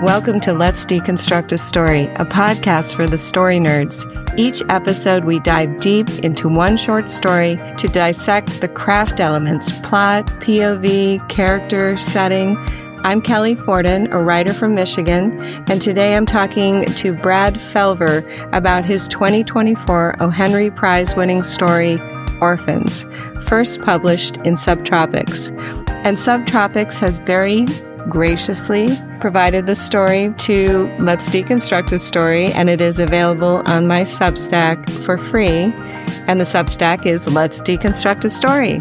Welcome to Let's Deconstruct a Story, a podcast for the story nerds. Each episode, we dive deep into one short story to dissect the craft elements, plot, POV, character, setting. I'm Kelly Fordon, a writer from Michigan, and today I'm talking to Brad Felver about his 2024 O. Henry Prize-winning story, Orphans, first published in Subtropics. And Subtropics has very graciously provided the story to Let's Deconstruct a Story, and it is available on my Substack for free. And the Substack is Let's Deconstruct a Story.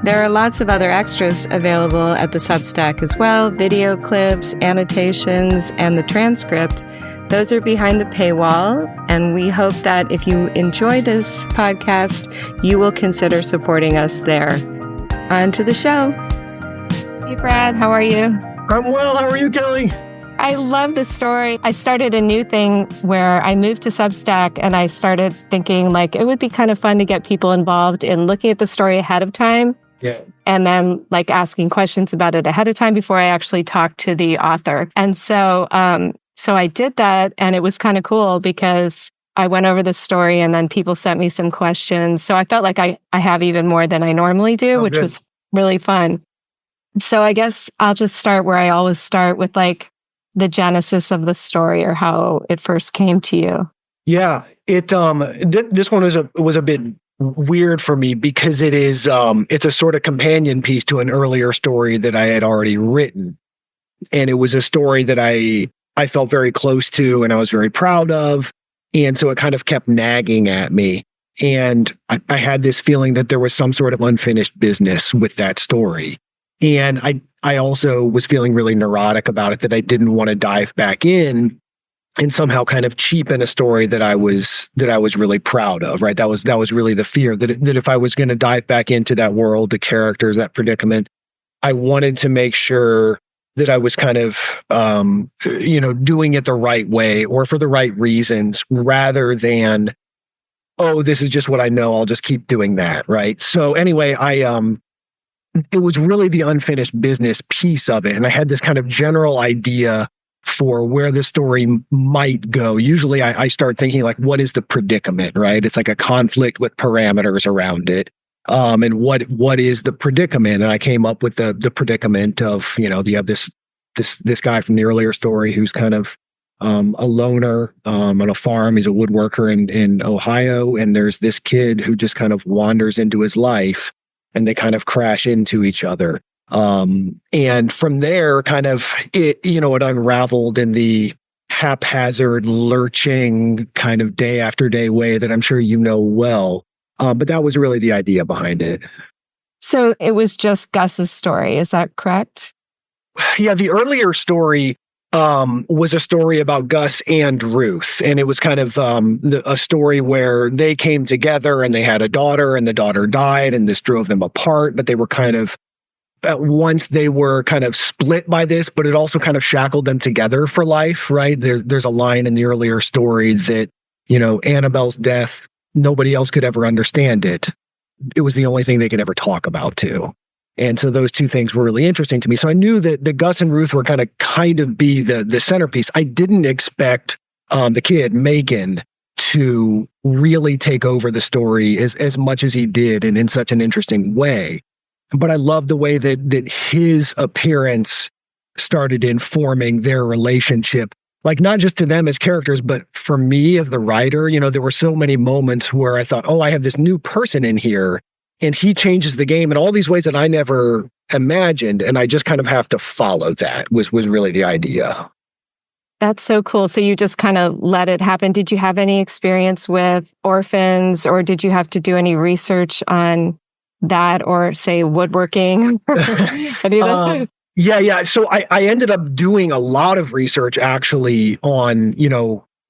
There are lots of other extras available at the Substack as well, video clips, annotations, and the transcript. Those are behind the paywall, and we hope that if you enjoy this podcast, you will consider supporting us there. On to the show. Hey, Brad, how are you? I'm well. How are you, Kelly? I love the story. I started a new thing where I moved to Substack and I started thinking like it would be kind of fun to get people involved in looking at the story ahead of time. Yeah. And then like asking questions about it ahead of time before I actually talk to the author. And so I did that, and it was kind of cool because I went over the story and then people sent me some questions. So I felt like I have even more than I normally do, which was really fun. So I guess I'll just start where I always start with like the genesis of the story or how it first came to you. Yeah, this one was a bit weird for me because it's a sort of companion piece to an earlier story that I had already written, and it was a story that I felt very close to and I was very proud of, and so it kind of kept nagging at me, and I had this feeling that there was some sort of unfinished business with that story. And I also was feeling really neurotic about it, that I didn't want to dive back in and somehow kind of cheapen a story that I was really proud of, right? That was really the fear, that if I was going to dive back into that world, the characters, that predicament, I wanted to make sure that I was kind of, doing it the right way or for the right reasons, rather than, oh, this is just what I know, I'll just keep doing that, right? So anyway, it was really the unfinished business piece of it. And I had this kind of general idea for where the story might go. Usually I start thinking like, what is the predicament, right? It's like a conflict with parameters around it. And what is the predicament? And I came up with the predicament of, you have this guy from the earlier story who's kind of a loner on a farm. He's a woodworker in Ohio. And there's this kid who just kind of wanders into his life, and they kind of crash into each other. And from there, kind of, it unraveled in the haphazard, lurching kind of day after day way that I'm sure you know well. But that was really the idea behind it. So it was just Gus's story, is that correct? Yeah, the earlier story was a story about Gus and Ruth. And it was kind of a story where they came together and they had a daughter, and the daughter died, and this drove them apart. But they were kind of, at once they were kind of split by this, but it also kind of shackled them together for life, right? There's a line in the earlier story that, Annabelle's death, nobody else could ever understand it. It was the only thing they could ever talk about too. And so those two things were really interesting to me. So I knew that the Gus and Ruth were kind of be the centerpiece. I didn't expect the kid, Megan, to really take over the story as much as he did, and in such an interesting way. But I love the way that his appearance started informing their relationship, like not just to them as characters, but for me as the writer. There were so many moments where I thought, oh, I have this new person in here, and he changes the game in all these ways that I never imagined. And I just kind of have to follow that was really the idea. That's so cool. So you just kind of let it happen. Did you have any experience with Orphans, or did you have to do any research on that, or say woodworking? Yeah. So I ended up doing a lot of research actually on,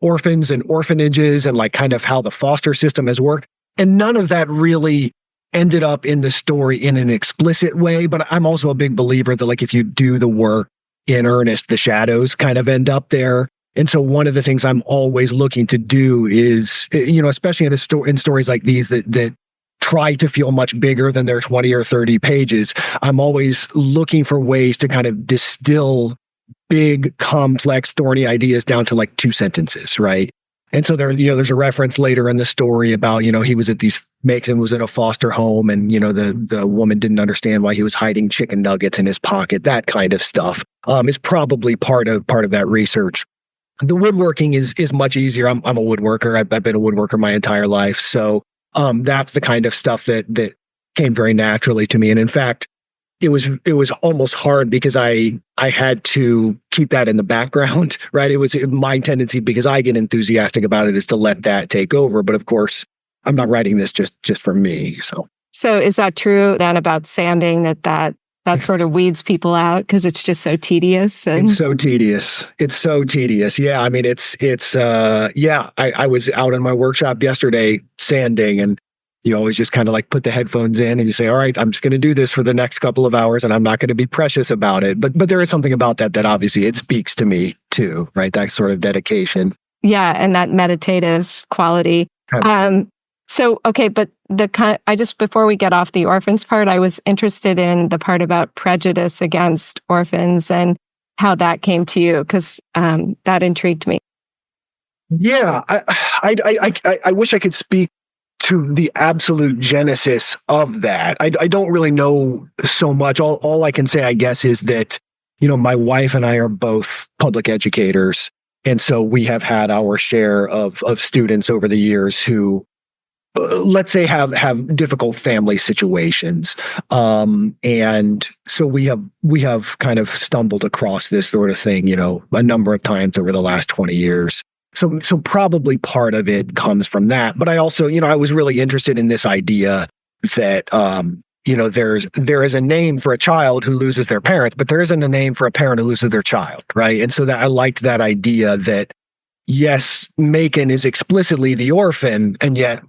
orphans and orphanages and like kind of how the foster system has worked. And none of that really ended up in the story in an explicit way. But I'm also a big believer that like if you do the work in earnest, the shadows kind of end up there. And so one of the things I'm always looking to do is, especially in stories like these that try to feel much bigger than their 20 or 30 pages, I'm always looking for ways to kind of distill big, complex, thorny ideas down to like 2 sentences, right? And so there's a reference later in the story about, he was at Macon was at a foster home, and, the woman didn't understand why he was hiding chicken nuggets in his pocket. That kind of stuff is probably part of that research. The woodworking is much easier. I'm a woodworker. I've been a woodworker my entire life. So that's the kind of stuff that came very naturally to me. And in fact, it was almost hard because I had to keep that in the background, right? It was my tendency, because I get enthusiastic about it, is to let that take over. But of course, I'm not writing this just for me. So is that true then about sanding, that sort of weeds people out because it's just so tedious? It's so tedious. Yeah. I mean, I was out in my workshop yesterday sanding, and you always just kind of like put the headphones in and you say, all right, I'm just going to do this for the next couple of hours, and I'm not going to be precious about it. But there is something about that obviously it speaks to me too, right? That sort of dedication. Yeah. And that meditative quality. So, okay, but before we get off the orphans part, I was interested in the part about prejudice against orphans and how that came to you, because that intrigued me. Yeah. I wish I could speak to the absolute genesis of that. I don't really know so much. All I can say, I guess, is that, my wife and I are both public educators. And so we have had our share of students over the years who, let's say, have difficult family situations. And so we have kind of stumbled across this sort of thing, a number of times over the last 20 years. So probably part of it comes from that. But I also, I was really interested in this idea that, there is a name for a child who loses their parents, but there isn't a name for a parent who loses their child, right? And so that I liked that idea that, yes, Macon is explicitly the orphan, and yet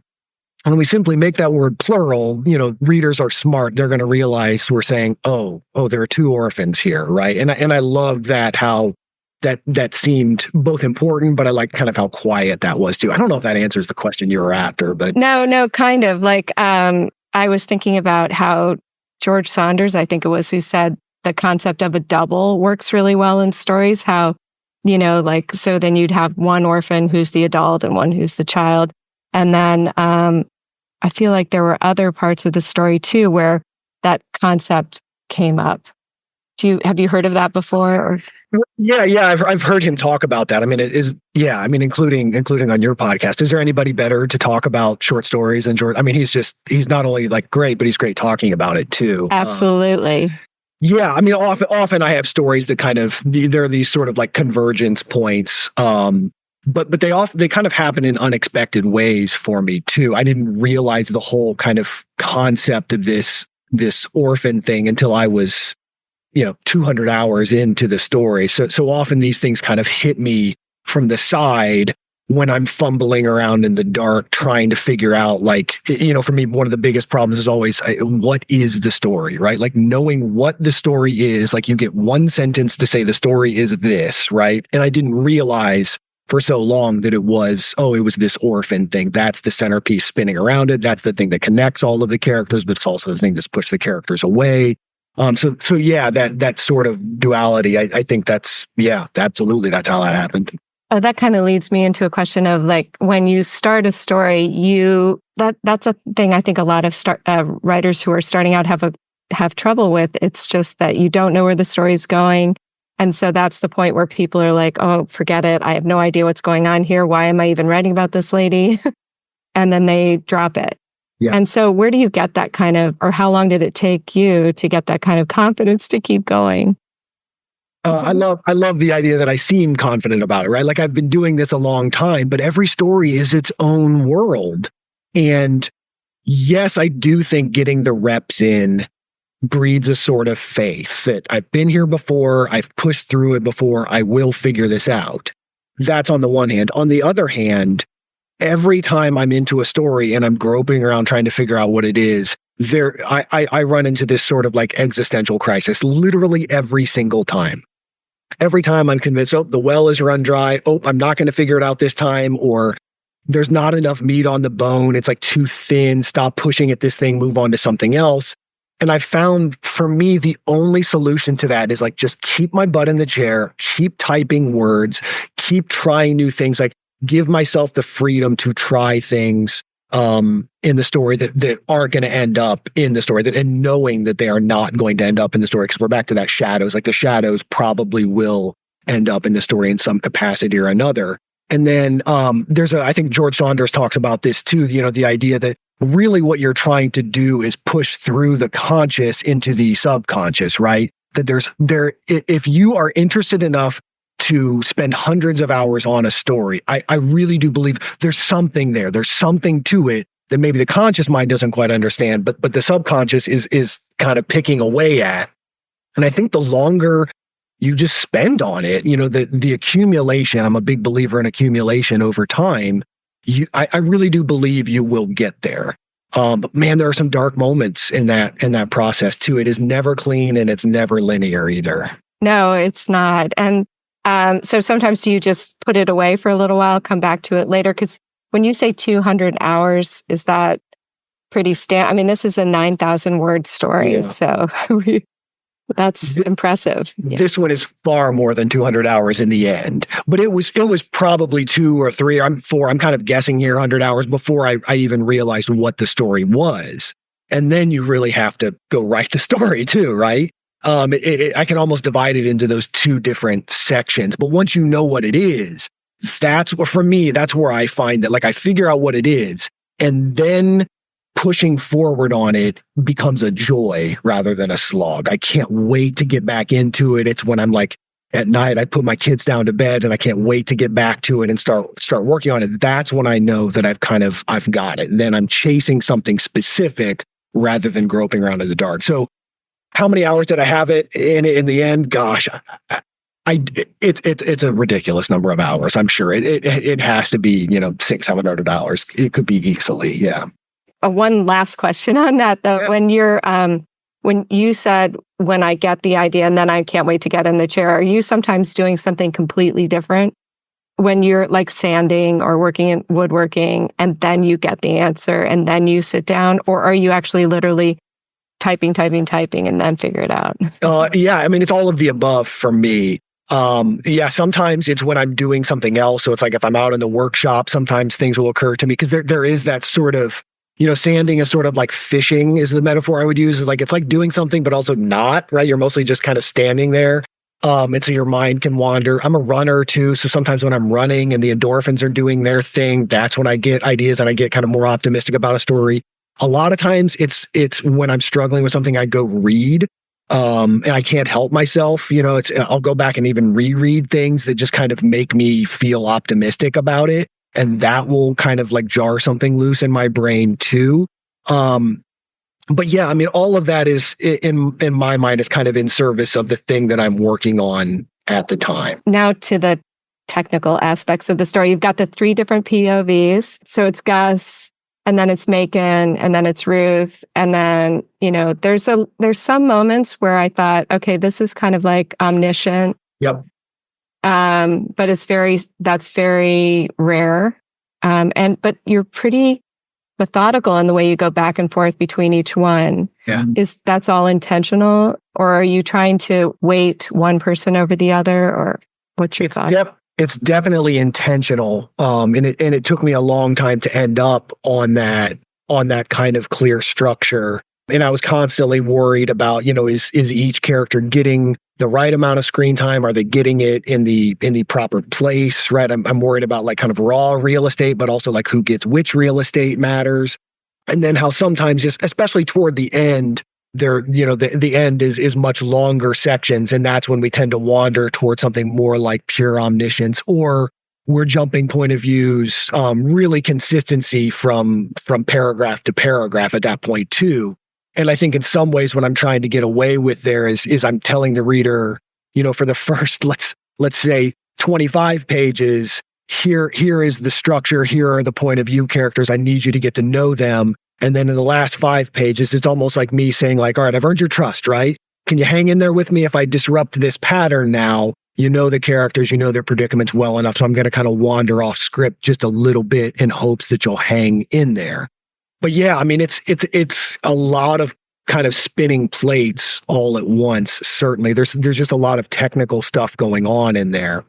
when we simply make that word plural, readers are smart. They're going to realize we're saying, oh, there are 2 orphans here, right? And I loved that, how that seemed both important, but I liked kind of how quiet that was too. I don't know if that answers the question you were after, but no, kind of like I was thinking about how George Saunders, I think it was, who said the concept of a double works really well in stories. How, so then you'd have one orphan who's the adult and one who's the child. And then I feel like there were other parts of the story too where that concept came up. Have you heard of that before? Or? Yeah. I've heard him talk about that. I mean, including on your podcast. Is there anybody better to talk about short stories than George? I mean, he's not only like great, but he's great talking about it too. Absolutely. Yeah. I mean, often I have stories that kind of, there are these sort of like convergence points. But they kind of happen in unexpected ways for me too. I didn't realize the whole kind of concept of this orphan thing until I was, 200 hours into the story. So often these things kind of hit me from the side when I'm fumbling around in the dark, trying to figure out, like, for me, one of the biggest problems is always, what is the story, right? Like knowing what the story is, like you get one sentence to say the story is this, right? And I didn't realize for so long that it was this orphan thing. That's the centerpiece spinning around it. That's the thing that connects all of the characters, but it's also the thing that's pushed the characters away. So yeah, that sort of duality, I think absolutely, that's how that happened. That kind of leads me into a question of, like, when you start a story, that's a thing I think a lot of writers who are starting out have trouble with. It's just that you don't know where the story's going. And so that's the point where people are like, oh, forget it. I have no idea what's going on here. Why am I even writing about this lady? And then they drop it. Yeah. And so where do you get that kind of, or how long did it take you to get that kind of confidence to keep going? I love the idea that I seem confident about it, right? Like, I've been doing this a long time, but every story is its own world. And yes, I do think getting the reps in breeds a sort of faith that I've been here before, I've pushed through it before, I will figure this out. That's on the one hand. On the other hand, every time I'm into a story and I'm groping around trying to figure out what it is, I run into this sort of like existential crisis literally every single time. Every time I'm convinced, the well is run dry. I'm not going to figure it out this time. Or there's not enough meat on the bone. It's like too thin. Stop pushing at this thing. Move on to something else. And I found for me, the only solution to that is like, just keep my butt in the chair, keep typing words, keep trying new things, like give myself the freedom to try things in the story that aren't going to end up in the story, and knowing that they are not going to end up in the story. Because we're back to that shadows, like the shadows probably will end up in the story in some capacity or another. And then I think George Saunders talks about this too, the idea that really what you're trying to do is push through the conscious into the subconscious, right? That if you are interested enough to spend hundreds of hours on a story, I really do believe there's something there. There's something to it that maybe the conscious mind doesn't quite understand, but the subconscious is kind of picking away at. And I think the longer you just spend on it, the accumulation, I'm a big believer in accumulation over time. I really do believe you will get there. But man, there are some dark moments in that process too. It is never clean and it's never linear either. No, it's not. And so sometimes do you just put it away for a little while, come back to it later? Because when you say 200 hours, is that pretty I mean, this is a 9,000 word story, yeah. So that's impressive. Yeah. This one is far more than 200 hours in the end, but it was probably 2 or 3 or 4. I'm kind of guessing here 100 hours before I even realized what the story was. And then you really have to go write the story too, right? I can almost divide it into those 2 different sections. But once you know what it is, for me, that's where I find that, like, I figure out what it is, and then pushing forward on it becomes a joy rather than a slog. I can't wait to get back into it. It's when I'm like, at night, I put my kids down to bed and I can't wait to get back to it and start working on it. That's when I know that I've got it. And then I'm chasing something specific rather than groping around in the dark. So how many hours did I have it in the end? Gosh, it's a ridiculous number of hours. I'm sure it has to be, $600-700. It could be easily. Yeah. One last question on that though. Yeah. When you said, when I get the idea and then I can't wait to get in the chair, are you sometimes doing something completely different when you're like sanding or working in woodworking and then you get the answer and then you sit down, or are you actually literally typing and then figure it out? Yeah. I mean, it's all of the above for me. Sometimes it's when I'm doing something else. So it's like if I'm out in the workshop, sometimes things will occur to me because there is that sort of, sanding is sort of like fishing is the metaphor I would use. It's like doing something, but also not, right? You're mostly just kind of standing there. And so your mind can wander. I'm a runner too. So sometimes when I'm running and the endorphins are doing their thing, that's when I get ideas and I get kind of more optimistic about a story. A lot of times it's when I'm struggling with something, I go read. And I can't help myself, I'll go back and even reread things that just kind of make me feel optimistic about it. And that will kind of like jar something loose in my brain too. But yeah, I mean, all of that is in my mind is kind of in service of the thing that I'm working on at the time. Now to the technical aspects of the story. You've got the 3 different POVs. So it's Gus, and then it's Macon, and then it's Ruth. And then, there's some moments where I thought, okay, this is kind of like omniscient. Yep. But that's very rare. But you're pretty methodical in the way you go back and forth between each one. Yeah. That's all intentional, or are you trying to weight one person over the other, or what's your thought? It's definitely intentional. And it took me a long time to end up on that kind of clear structure. And I was constantly worried about, is each character getting the right amount of screen time? Are they getting it in the proper place? Right. I'm worried about like kind of raw real estate, but also like who gets which real estate matters. And then how sometimes, especially toward the end, the end is much longer sections. And that's when we tend to wander towards something more like pure omniscience, or we're jumping point of views, really consistency from paragraph to paragraph at that point too. And I think in some ways what I'm trying to get away with there is I'm telling the reader, for the first, let's say 25 pages, here is the structure, here are the point of view characters. I need you to get to know them. And then in the last 5 pages, it's almost like me saying like, all right, I've earned your trust, right? Can you hang in there with me if I disrupt this pattern now? The characters, their predicaments well enough. So I'm going to kind of wander off script just a little bit in hopes that you'll hang in there. But yeah, I mean, it's a lot of kind of spinning plates all at once. Certainly, there's just a lot of technical stuff going on in there.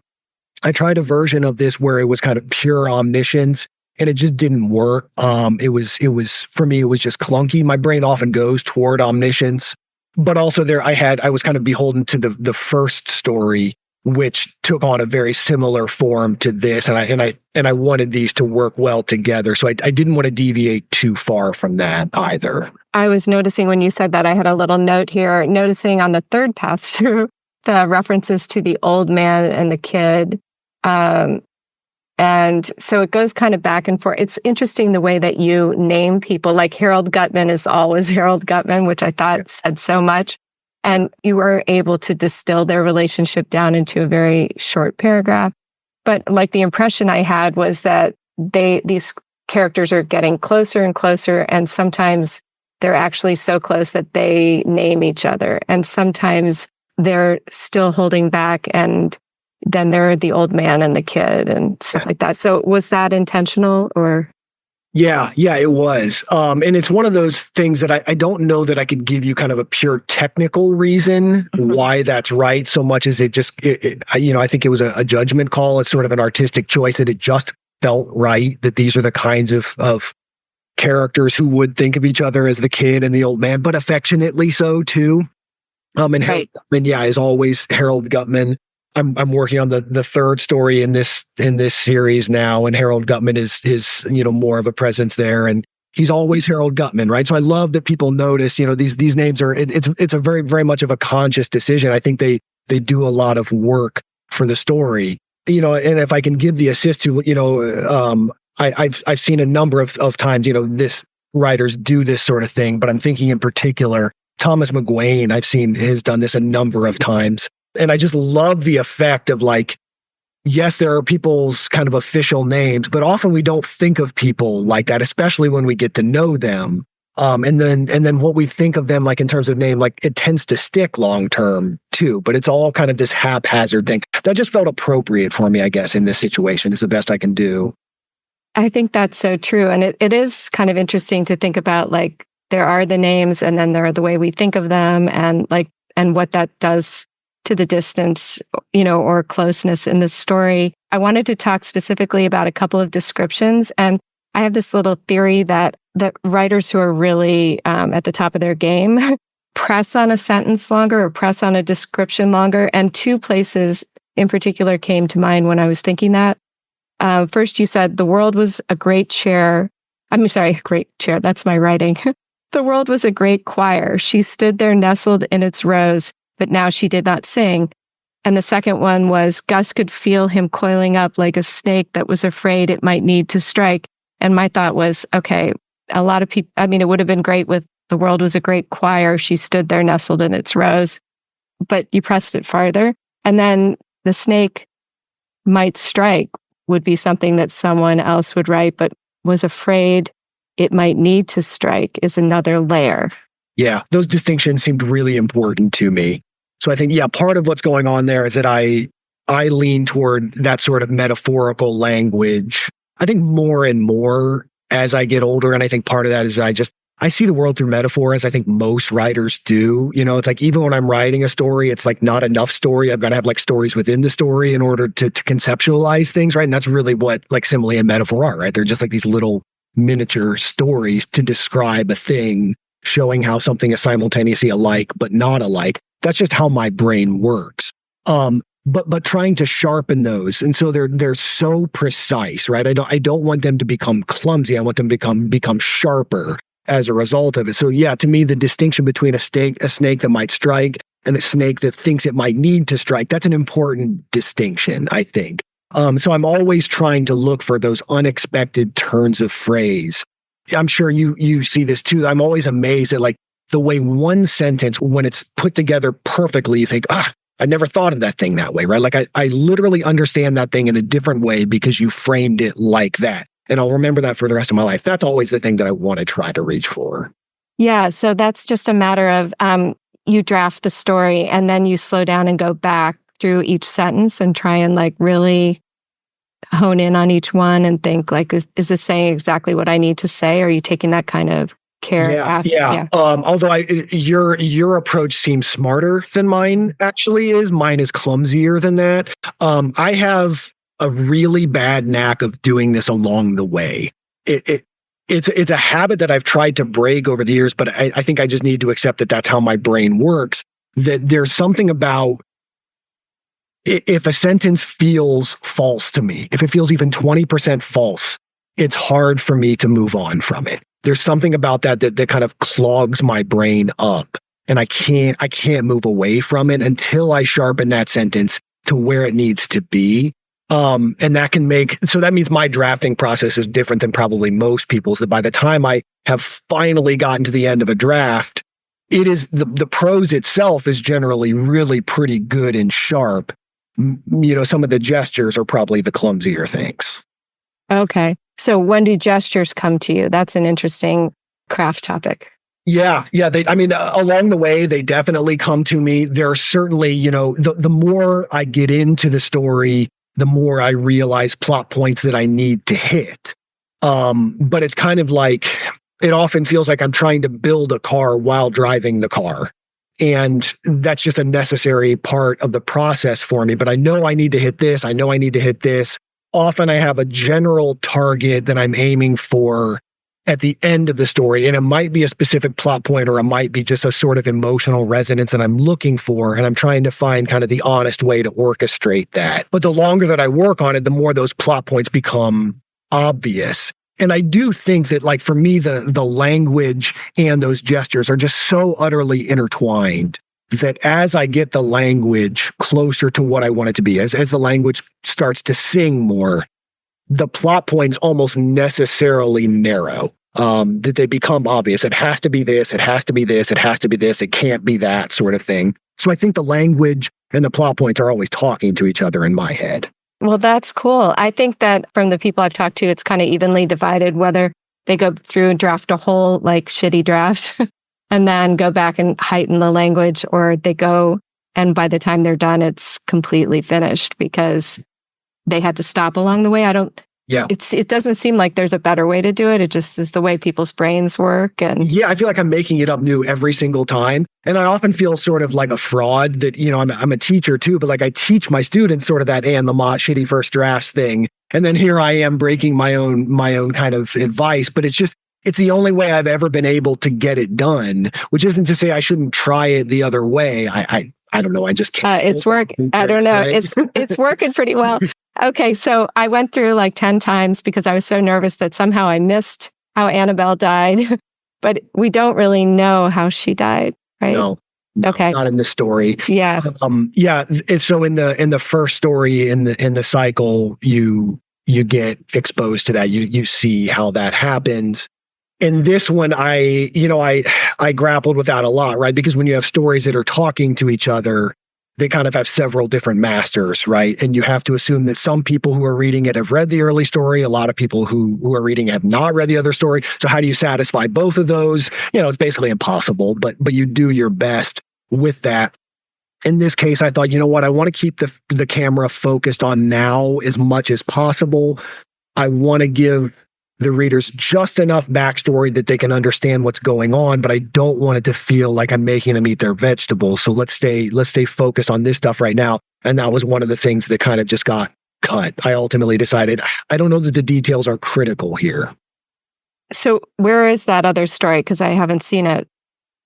I tried a version of this where it was kind of pure omniscience, and it just didn't work. It was for me, it was just clunky. My brain often goes toward omniscience, but also I was kind of beholden to the first story, which took on a very similar form to this, and I wanted these to work well together. So I didn't want to deviate too far from that either. I was noticing when you said that, I had a little note here, noticing on the third pass through the references to the old man and the kid. And so it goes kind of back and forth. It's interesting the way that you name people. Like Harold Gutman is always Harold Gutman, which I thought said so much. And you were able to distill their relationship down into a very short paragraph. But like the impression I had was that these characters are getting closer and closer, and sometimes they're actually so close that they name each other. And sometimes they're still holding back, and then they're the old man and the kid and stuff like that. So was that intentional or? Yeah, it was. And it's one of those things that I don't know that I could give you kind of a pure technical reason why that's right, so much as I think it was a judgment call. It's sort of an artistic choice that it just felt right, that these are the kinds of characters who would think of each other as the kid and the old man, but affectionately so too. And right. Harold Gutman, is always Harold Gutman. I'm working on the third story in this series now, and Harold Gutman is more of a presence there, and he's always Harold Gutman, right? So I love that people notice, these names are it's a very, very much of a conscious decision. I think they do a lot of work for the story, and if I can give the assist to, I've seen a number of times, this writers do this sort of thing, but I'm thinking in particular, Thomas McGuane, I've seen has done this a number of times. And I just love the effect of yes, there are people's kind of official names, but often we don't think of people like that, especially when we get to know them. And then what we think of them in terms of name, it tends to stick long term too. But it's all kind of this haphazard thing that just felt appropriate for me, I guess, in this situation. Is the best I can do. I think that's so true, and it is kind of interesting to think about. There are the names, and then there are the way we think of them, and what that does to the distance, or closeness in the story. I wanted to talk specifically about a couple of descriptions. And I have this little theory that writers who are really at the top of their game press on a sentence longer or press on a description longer. And two places in particular came to mind when I was thinking that. First, you said, the world was a great chair. Great chair. That's my writing. The world was a great choir. She stood there nestled in its rows, but now she did not sing. And the second one was, Gus could feel him coiling up like a snake that was afraid it might need to strike. And my thought was, okay, a lot of people, it would have been great with the world was a great choir. She stood there nestled in its rows, but you pressed it farther. And then the snake might strike would be something that someone else would write, but was afraid it might need to strike is another layer. Yeah, those distinctions seemed really important to me. So I think, part of what's going on there is that I lean toward that sort of metaphorical language. I think more and more as I get older, and I think part of that is I see the world through metaphor, as I think most writers do. It's even when I'm writing a story, it's not enough story. I've got to have stories within the story in order to conceptualize things, right? And that's really what simile and metaphor are, right? They're just these little miniature stories to describe a thing, showing how something is simultaneously alike but not alike. That's just how my brain works. But trying to sharpen those, and so they're so precise, right? I don't want them to become clumsy. I want them to become sharper as a result of it. So to me, the distinction between a snake that might strike and a snake that thinks it might need to strike, that's an important distinction, I think. So I'm always trying to look for those unexpected turns of phrase. I'm sure you see this too. I'm always amazed at the way one sentence, when it's put together perfectly, you think, I never thought of that thing that way, right? I literally understand that thing in a different way because you framed it like that. And I'll remember that for the rest of my life. That's always the thing that I want to try to reach for. Yeah. So that's just a matter of you draft the story and then you slow down and go back through each sentence and try and really hone in on each one and think is this saying exactly what I need to say? Or are you taking that kind of care after. Yeah. Although your approach seems smarter than mine actually is. Mine is clumsier than that. I have a really bad knack of doing this along the way. It's a habit that I've tried to break over the years, but I think I just need to accept that that's how my brain works. That there's something about if a sentence feels false to me, if it feels even 20% false, it's hard for me to move on from it. There's something about that kind of clogs my brain up, and I can't move away from it until I sharpen that sentence to where it needs to be. And that means my drafting process is different than probably most people's, that by the time I have finally gotten to the end of a draft, it is the prose itself is generally really pretty good and sharp. Some of the gestures are probably the clumsier things. Okay. So when do gestures come to you? That's an interesting craft topic. Yeah. Along the way, they definitely come to me. There are certainly, the more I get into the story, the more I realize plot points that I need to hit. But it's kind of like, it often feels like I'm trying to build a car while driving the car. And that's just a necessary part of the process for me. But I know I need to hit this. I know I need to hit this. Often I have a general target that I'm aiming for at the end of the story. And it might be a specific plot point, or it might be just a sort of emotional resonance that I'm looking for. And I'm trying to find kind of the honest way to orchestrate that. But the longer that I work on it, the more those plot points become obvious. And I do think that, like, for me, the language and those gestures are just so utterly intertwined that as I get the language closer to what I want it to be, as the language starts to sing more, the plot points almost necessarily narrow, that they become obvious. It has to be this, it has to be this, it has to be this, it can't be that sort of thing. So I think the language and the plot points are always talking to each other in my head. Well, that's cool. I think that from the people I've talked to, it's kind of evenly divided, whether they go through and draft a whole like shitty draft and then go back and heighten the language, or they go and by the time they're done, it's completely finished because they had to stop along the way. It doesn't seem like there's a better way to do it. It just is the way people's brains work. And yeah, I feel like I'm making it up new every single time. And I often feel sort of like a fraud that, I'm a teacher too, but like I teach my students sort of that Anne Lamott shitty first drafts thing. And then here I am breaking my own kind of advice, but it's the only way I've ever been able to get it done, which isn't to say I shouldn't try it the other way. I don't know. I just can't. It's working. I don't know. Right? It's working pretty well. Okay. So I went through like 10 times because I was so nervous that somehow I missed how Annabelle died, but we don't really know how she died, right? No. Okay. Not in the story. Yeah. So in the first story in the cycle, you get exposed to that. You see how that happens. In this one, I grappled with that a lot, right? Because when you have stories that are talking to each other, they kind of have several different masters, right? And you have to assume that some people who are reading it have read the early story. A lot of people who are reading it have not read the other story. So how do you satisfy both of those? It's basically impossible, but you do your best with that. In this case, I thought, I want to keep the camera focused on now as much as possible. I want to give the readers just enough backstory that they can understand what's going on, but I don't want it to feel like I'm making them eat their vegetables. So let's stay focused on this stuff right now. And that was one of the things that kind of just got cut. I ultimately decided, I don't know that the details are critical here. So where is that other story? Because I haven't seen it.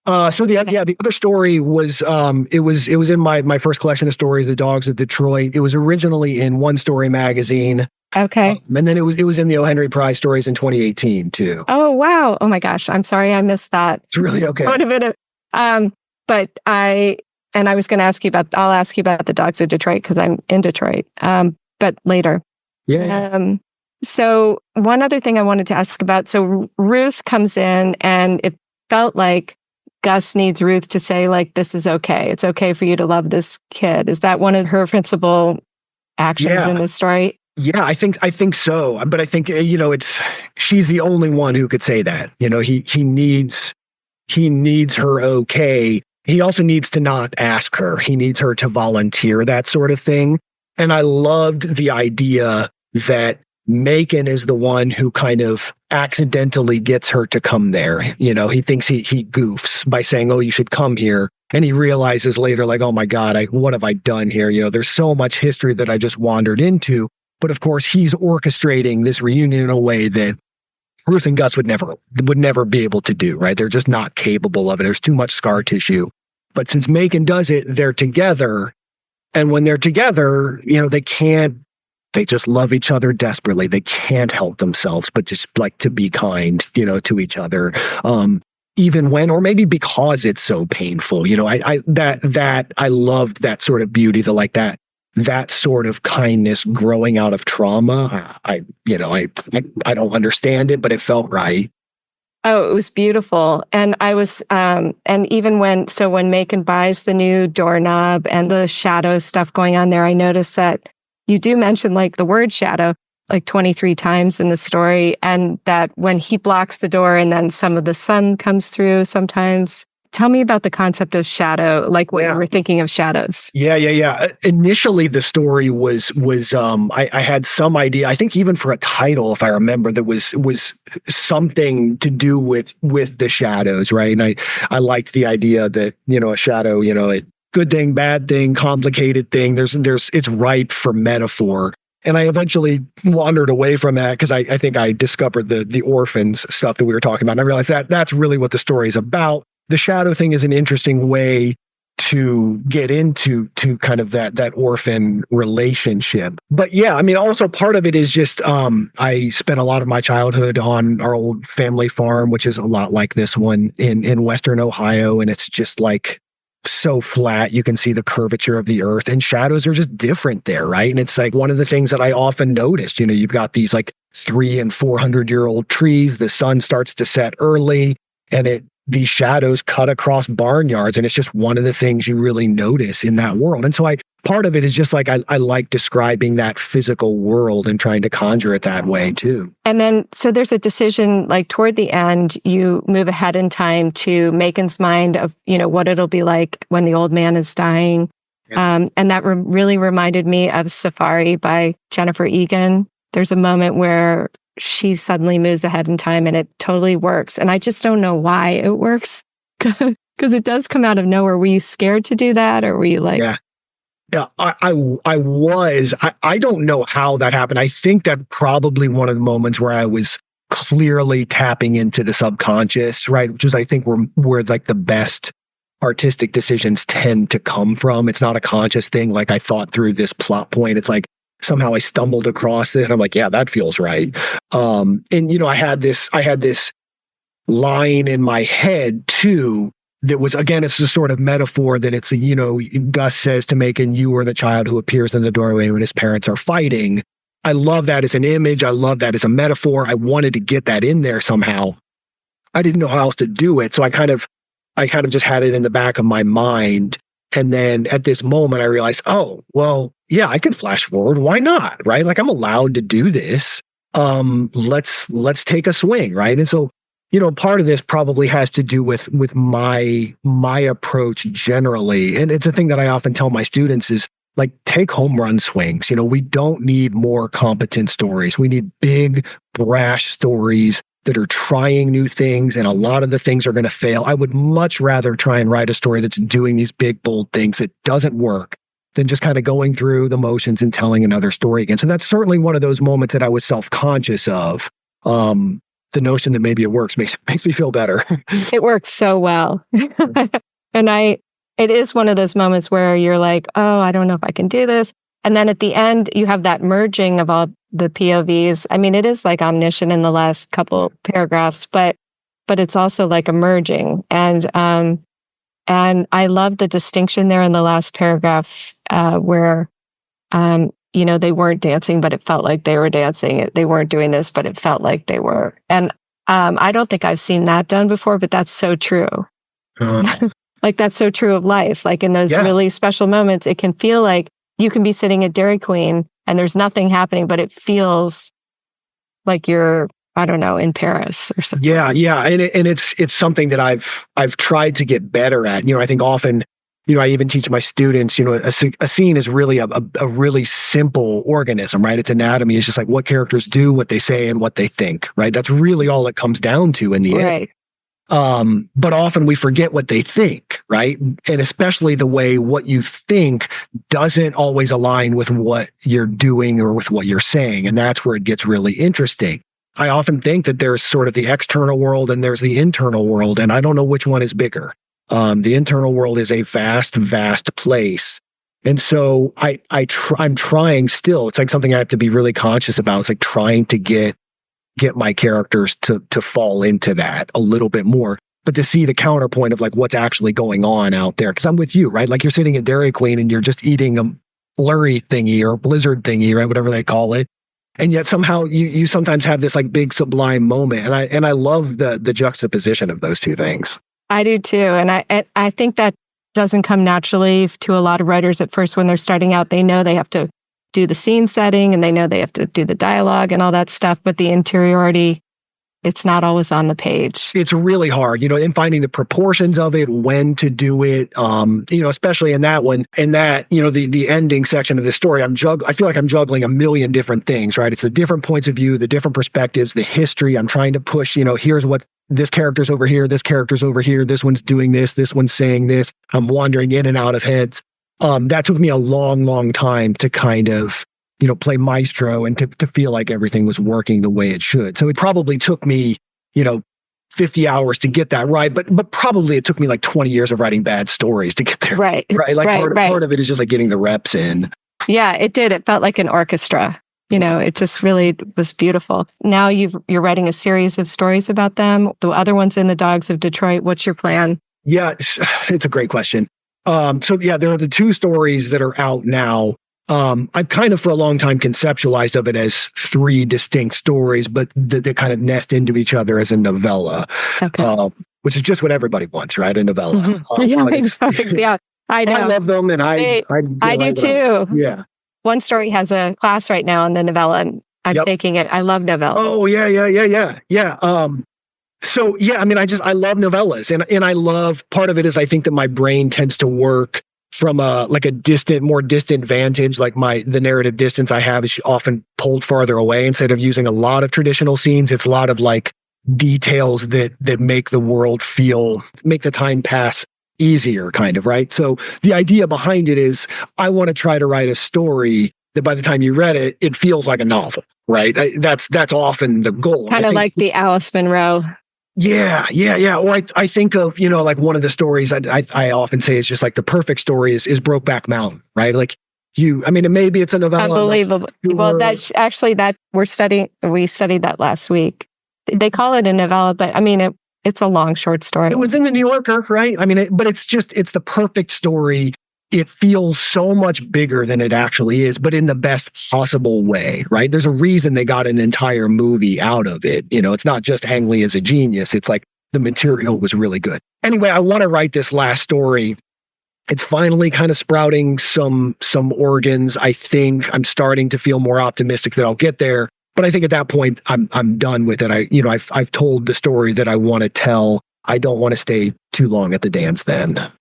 The other story was it was in my first collection of stories, The Dogs of Detroit. It was originally in One Story magazine. Okay. And then it was in the O. Henry Prize stories in 2018 too. Oh wow! Oh my gosh! I'm sorry I missed that. It's really okay. But I was going to ask you about. I'll ask you about The Dogs of Detroit because I'm in Detroit. But later. Yeah. So one other thing I wanted to ask about. So Ruth comes in, and it felt like Gus needs Ruth to say, like, this is okay. It's okay for you to love this kid. Is that one of her principal actions in this story? Yeah, I think so. But I think, she's the only one who could say that. He needs her okay. He also needs to not ask her. He needs her to volunteer, that sort of thing. And I loved the idea that Macon is the one who kind of accidentally gets her to come there. You know, he thinks he goofs by saying, "Oh, you should come here." And he realizes later, like, "Oh my God, what have I done here?" You know, there's so much history that I just wandered into. But of course, he's orchestrating this reunion in a way that Ruth and Gus would never be able to do, right? They're just not capable of it. There's too much scar tissue. But since Macon does it, they're together. And when they're together, you know, they just love each other desperately. They can't help themselves, but just like to be kind, you know, to each other. Even when, or maybe because it's so painful, you know, I loved that sort of beauty, that sort of kindness growing out of trauma. I don't understand it, but it felt right. Oh, it was beautiful. And I was, and even when Macon buys the new doorknob and the shadow stuff going on there, I noticed that you do mention like the word shadow like 23 times in the story. And that when he blocks the door and then some of the sun comes through sometimes. Tell me about the concept of shadow, like what you were thinking of shadows. Yeah. Initially, the story was I had some idea. I think even for a title, if I remember, that was something to do with the shadows, right? And I liked the idea that, you know, a shadow, you know, a good thing, bad thing, complicated thing. It's ripe for metaphor. And I eventually wandered away from that because I think I discovered the Orphans stuff that we were talking about. And I realized that that's really what the story is about. The shadow thing is an interesting way to get into kind of that orphan relationship. But yeah, I mean, also part of it is just I spent a lot of my childhood on our old family farm, which is a lot like this one in Western Ohio. And it's just like so flat. You can see the curvature of the earth, and shadows are just different there, right? And it's like one of the things that I often noticed, you know, you've got these like 300 and 400-year-old trees. The sun starts to set early, and these shadows cut across barnyards. And it's just one of the things you really notice in that world. And so part of it is just like, I like describing that physical world and trying to conjure it that way too. And then, so there's a decision, like toward the end, you move ahead in time to Macon's mind of, you know, what it'll be like when the old man is dying. Yeah. And that really reminded me of Safari by Jennifer Egan. There's a moment where she suddenly moves ahead in time and it totally works. And I just don't know why it works because it does come out of nowhere. Were you scared to do that, or were you like... Yeah, I was. I don't know how that happened. I think that probably one of the moments where I was clearly tapping into the subconscious, right? Which is, I think, where like the best artistic decisions tend to come from. It's not a conscious thing. Like I thought through this plot point. It's like, somehow I stumbled across it and I'm like, yeah, that feels right. And, you know, I had this line in my head too, that was, again, it's a sort of metaphor that it's, you know, Gus says to Macon, "You are the child who appears in the doorway when his parents are fighting." I love that as an image. I love that as a metaphor. I wanted to get that in there somehow. I didn't know how else to do it. So I kind of just had it in the back of my mind. And then at this moment, I realized, oh, well, yeah, I could flash forward. Why not? Right? Like I'm allowed to do this. Let's take a swing. Right. And so, you know, part of this probably has to do with my approach generally. And it's a thing that I often tell my students is like, take home run swings. You know, we don't need more competent stories. We need big, brash stories that are trying new things, and a lot of the things are going to fail. I would much rather try and write a story that's doing these big, bold things that doesn't work than just kind of going through the motions and telling another story again. So that's certainly one of those moments that I was self-conscious of. The notion that maybe it works makes me feel better. It works so well. And it is one of those moments where you're like, oh, I don't know if I can do this. And then at the end, you have that merging of all the POVs. I mean, it is like omniscient in the last couple paragraphs, but it's also like emerging. And I love the distinction there in the last paragraph where, you know, they weren't dancing, but it felt like they were dancing. They weren't doing this, but it felt like they were. And I don't think I've seen that done before, but that's so true. Like that's so true of life. Like in those really special moments, it can feel like you can be sitting at Dairy Queen and there's nothing happening, but it feels like you're, I don't know, in Paris or something. Yeah. And it's something that I've tried to get better at. You know, I think often I even teach my students, a scene is really a really simple organism, right? Its anatomy is just like what characters do, what they say, and what they think, right? That's really all it comes down to in the end. But often we forget what they think, right? And especially the way what you think doesn't always align with what you're doing or with what you're saying. And that's where it gets really interesting. I often think that there's sort of the external world and there's the internal world, and I don't know which one is bigger. The internal world is a vast, vast place. And so I'm trying still. It's like something I have to be really conscious about. It's like trying to get my characters to fall into that a little bit more, but to see the counterpoint of like what's actually going on out there. Because I'm with you, right? Like you're sitting at Dairy Queen and you're just eating a flurry thingy or a blizzard thingy, right? Whatever they call it. And yet somehow you sometimes have this like big sublime moment. And I love the juxtaposition of those two things. I do too. And I think that doesn't come naturally to a lot of writers at first when they're starting out. They know they have to do the scene setting and they know they have to do the dialogue and all that stuff, but the interiority, it's not always on the page. It's really hard, in finding the proportions of it, when to do it, especially in that one, the ending section of the story, I feel like I'm juggling a million different things, right? It's the different points of view, the different perspectives, the history. I'm trying to push, here's what this character's over here, this character's over here, this one's doing this one's saying this. I'm wandering in and out of heads. That took me a long, long time to kind of, play maestro and to feel like everything was working the way it should. So it probably took me, 50 hours to get that right. But probably it took me like 20 years of writing bad stories to get there. Right. Like part of it is just like getting the reps in. Yeah, it did. It felt like an orchestra. It just really was beautiful. Now you're writing a series of stories about them. The other one's in The Dogs of Detroit. What's your plan? Yeah, it's a great question. There are the two stories that are out now. I've kind of for a long time conceptualized of it as three distinct stories, but they kind of nest into each other as a novella, which is just what everybody wants, right? A novella. Mm-hmm. Yeah, I know. I love them, and I do too. Yeah. One story has a class right now in the novella, and I'm taking it. I love novella. Oh yeah. So yeah, I love novellas, and I love, part of it is I think that my brain tends to work from a more distant vantage. Like the narrative distance I have is often pulled farther away. Instead of using a lot of traditional scenes, it's a lot of like details that make the world make the time pass easier, kind of, right? So the idea behind it is I want to try to write a story that by the time you read it, it feels like a novel, right? That's often the goal. Kind of like the Alice Munro. Yeah. Or I think of, like one of the stories I often say is just like the perfect story is Brokeback Mountain, right? Like maybe it's a novella. Unbelievable. Well, that's actually we studied that last week. They call it a novella, but it's a long short story. It was in the New Yorker, right? But it's the perfect story. It feels so much bigger than it actually is, but in the best possible way, right? There's a reason they got an entire movie out of it. It's not just Ang Lee is a genius. It's like the material was really good. Anyway, I want to write this last story. It's finally kind of sprouting some organs. I think I'm starting to feel more optimistic that I'll get there. But I think at that point, I'm done with it. I've told the story that I want to tell. I don't want to stay too long at the dance then.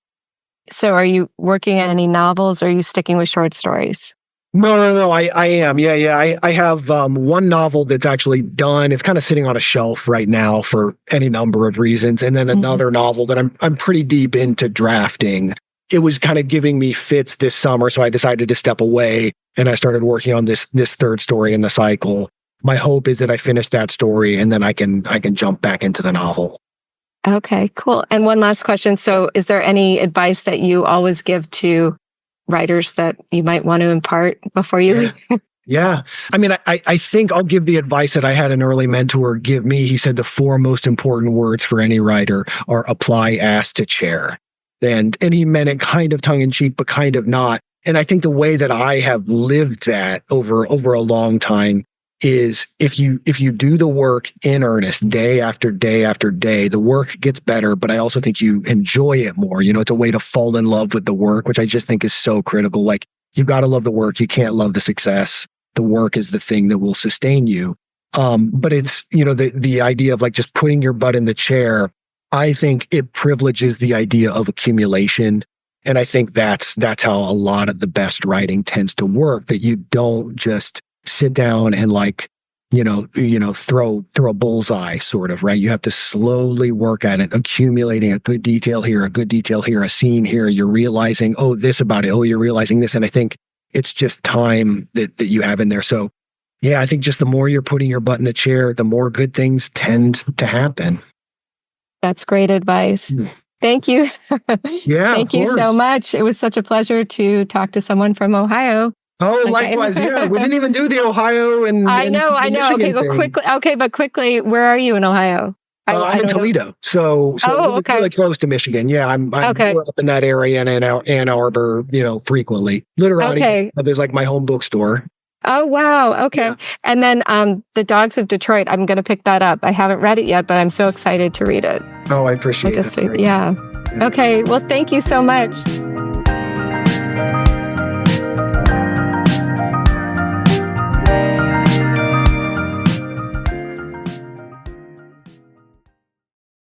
So are you working on any novels, or are you sticking with short stories? No. I am. Yeah. I have one novel that's actually done. It's kind of sitting on a shelf right now for any number of reasons. And then another novel that I'm pretty deep into drafting. It was kind of giving me fits this summer, so I decided to step away and I started working on this third story in the cycle. My hope is that I finish that story and then I can jump back into the novel. Okay, cool. And one last question. So is there any advice that you always give to writers that you might want to impart before you leave? Yeah. I think I'll give the advice that I had an early mentor give me. He said the four most important words for any writer are apply ass to chair. And he meant it kind of tongue in cheek, but kind of not. And I think the way that I have lived that over a long time is if you do the work in earnest day after day after day, the work gets better, but I also think you enjoy it more. It's a way to fall in love with the work, which I just think is so critical. Like, you got to love the work. You can't love the success. The work is the thing that will sustain you. But it's, the idea of like just putting your butt in the chair, I think it privileges the idea of accumulation. And I think that's how a lot of the best writing tends to work, that you don't just sit down and like, throw a bullseye sort of, right? You have to slowly work at it, accumulating a good detail here, a scene here. You're realizing, oh, this about it. Oh, you're realizing this. And I think it's just time that you have in there. So yeah, I think just the more you're putting your butt in the chair, the more good things tend to happen. That's great advice. Thank you. Yeah. Thank you so much. It was such a pleasure to talk to someone from Ohio. Oh, likewise. Yeah. We didn't even do the Ohio and I know. Okay, but quickly, where are you in Ohio? I'm in Toledo. Know. So okay. really close to Michigan. Yeah. I'm okay. up in that area and in Ann Arbor, frequently. Literally, okay. There's like my home bookstore. Oh, wow. Okay. Yeah. And then The Dogs of Detroit, I'm going to pick that up. I haven't read it yet, but I'm so excited to read it. Oh, I appreciate it. Yeah. Okay. Well, thank you so much.